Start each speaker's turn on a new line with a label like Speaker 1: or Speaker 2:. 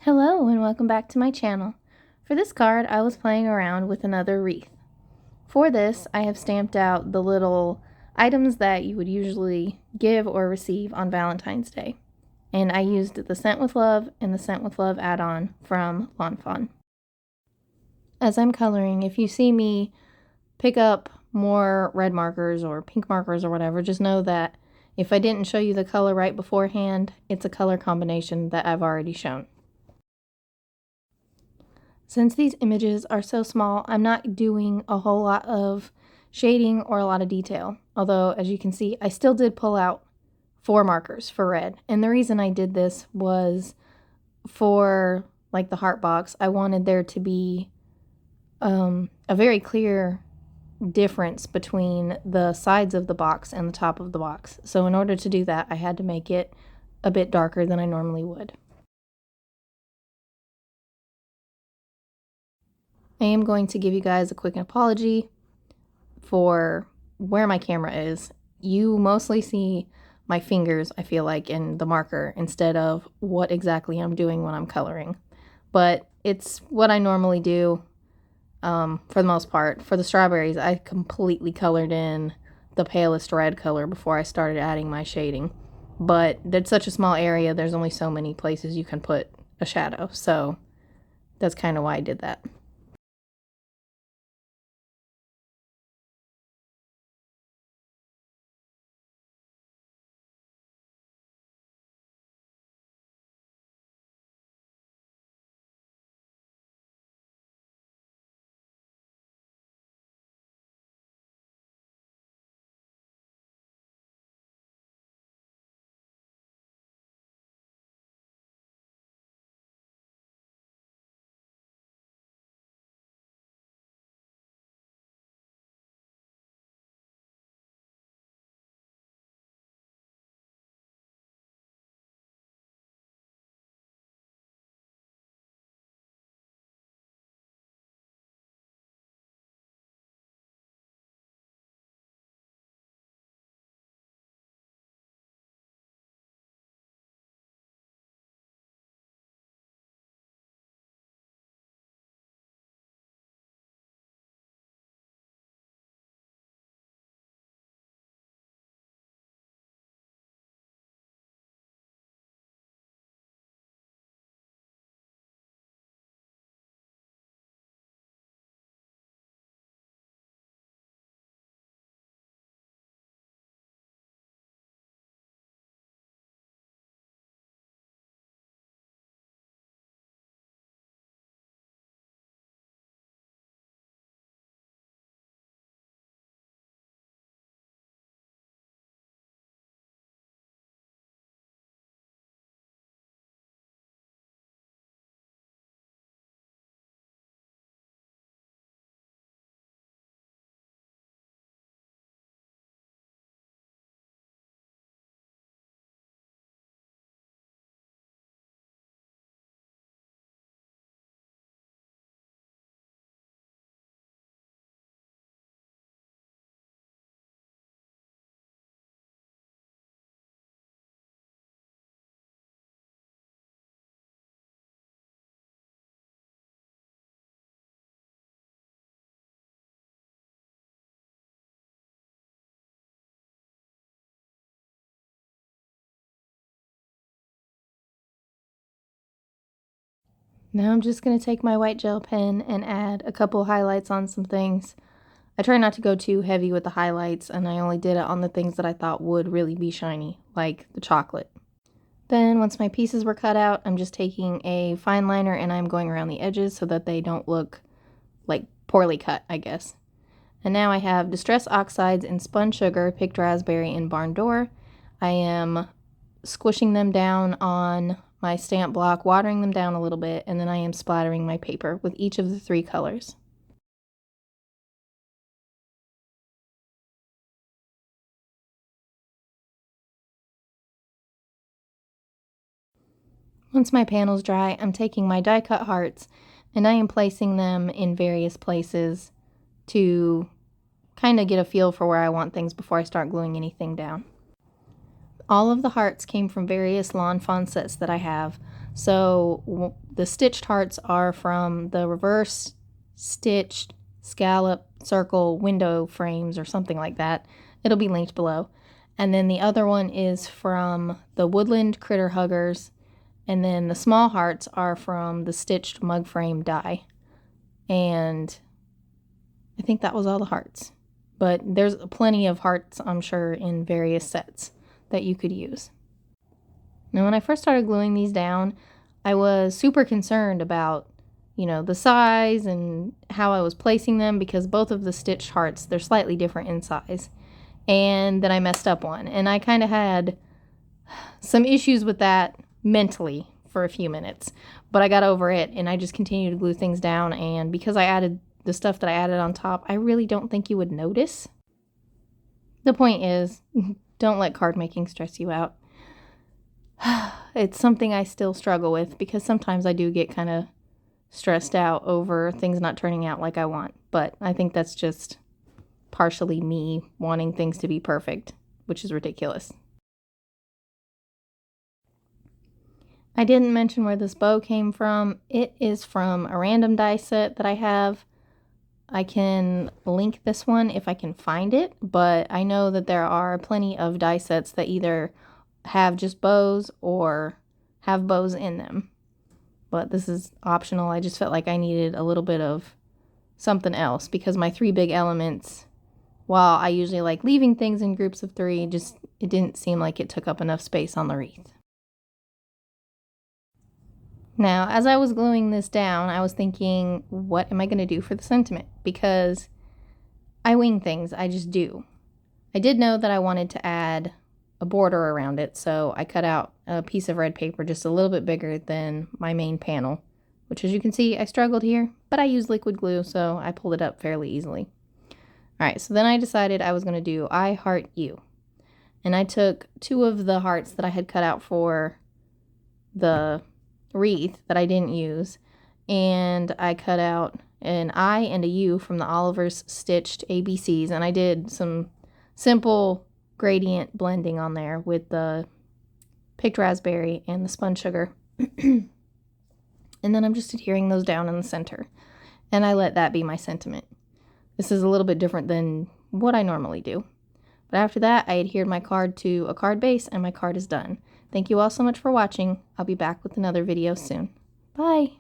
Speaker 1: Hello and welcome back to my channel. For this card, I was playing around with another wreath. For this, I have stamped out the little items that you would usually give or receive on Valentine's Day. And I used the Scent with Love and the Scent with Love add-on from Fawn. As I'm coloring, if you see me pick up more red markers or pink markers or whatever, just know that if I didn't show you the color right beforehand, it's a color combination that I've already shown. Since these images are so small, I'm not doing a whole lot of shading or a lot of detail. Although, as you can see, I still did pull out 4 markers for red. And the reason I did this was for, like, the heart box, I wanted there to be a very clear difference between the sides of the box and the top of the box. So in order to do that, I had to make it a bit darker than I normally would. I am going to give you guys a quick apology for where my camera is. You mostly see my fingers, I feel like, in the marker instead of what exactly I'm doing when I'm coloring. But it's what I normally do for the most part. For the strawberries, I completely colored in the palest red color before I started adding my shading. But it's such a small area, there's only so many places you can put a shadow. So that's kind of why I did that. Now I'm just going to take my white gel pen and add a couple highlights on some things. I try not to go too heavy with the highlights, and I only did it on the things that I thought would really be shiny, like the chocolate. Then once my pieces were cut out, I'm just taking a fine liner and I'm going around the edges so that they don't look like poorly cut, I guess. And now I have Distress Oxides and Spun Sugar, Picked Raspberry, and Barn Door. I am squishing them down on my stamp block, watering them down a little bit, and then I am splattering my paper with each of the 3 colors. Once my panel's dry, I'm taking my die cut hearts and I am placing them in various places to kind of get a feel for where I want things before I start gluing anything down. All of the hearts came from various Lawn Fawn sets that I have, So the stitched hearts are from the reverse stitched scallop circle window frames or something like that. It'll be linked below. And then the other one is from the Woodland Critter Huggers. And then the small hearts are from the stitched mug frame die. And I think that was all the hearts. But there's plenty of hearts, I'm sure, in various sets that you could use. Now, when I first started gluing these down, I was super concerned about, the size and how I was placing them, because both of the stitched hearts, they're slightly different in size. And then I messed up one. And I kind of had some issues with that mentally for a few minutes. But I got over it, and I just continued to glue things down. And because I added the stuff that I added on top, I really don't think you would notice. The point is, don't let card making stress you out. It's something I still struggle with, because sometimes I do get kind of stressed out over things not turning out like I want. But I think that's just partially me wanting things to be perfect, which is ridiculous. I didn't mention where this bow came from. It is from a random die set that I have. I can link this one if I can find it, but I know that there are plenty of die sets that either have just bows or have bows in them. But this is optional. I just felt like I needed a little bit of something else, because my 3 big elements, while I usually like leaving things in groups of 3, it didn't seem like it took up enough space on the wreath. Now, as I was gluing this down, I was thinking, what am I going to do for the sentiment? Because I wing things, I just do. I did know that I wanted to add a border around it, so I cut out a piece of red paper just a little bit bigger than my main panel, which, as you can see, I struggled here, but I used liquid glue, so I pulled it up fairly easily. Alright, so then I decided I was going to do I Heart You. And I took 2 of the hearts that I had cut out for the wreath that I didn't use, and I cut out an I and a U from the Oliver's stitched ABCs, and I did some simple gradient blending on there with the picked raspberry and the spun sugar. And then I'm just adhering those down in the center, and I let that be my sentiment. This is a little bit different than what I normally do. But after that, I adhered my card to a card base, and my card is done. Thank you all so much for watching. I'll be back with another video soon. Bye!